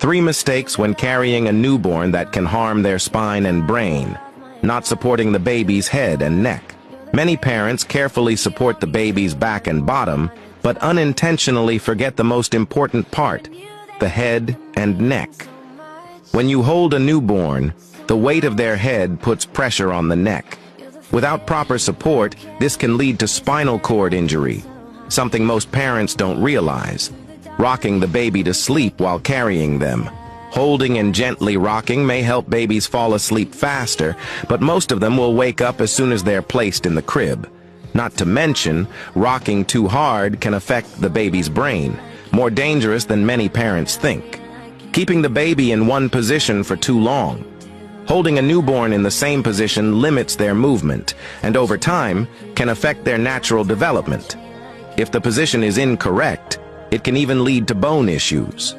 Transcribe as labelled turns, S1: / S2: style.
S1: 3 mistakes when carrying a newborn that can harm their spine and brain. Not supporting the baby's head and neck. Many parents carefully support the baby's back and bottom, but unintentionally forget the most important part, the head and neck. When you hold a newborn, the weight of their head puts pressure on the neck. Without proper support, this can lead to spinal cord injury, something most parents don't realize. Rocking the baby to sleep while carrying them. Holding and gently rocking may help babies fall asleep faster, but most of them will wake up as soon as they're placed in the crib. Not to mention, rocking too hard can affect the baby's brain, more dangerous than many parents think. Keeping the baby in one position for too long. Holding a newborn in the same position limits their movement, and over time, can affect their natural development. If the position is incorrect, it can even lead to bone issues.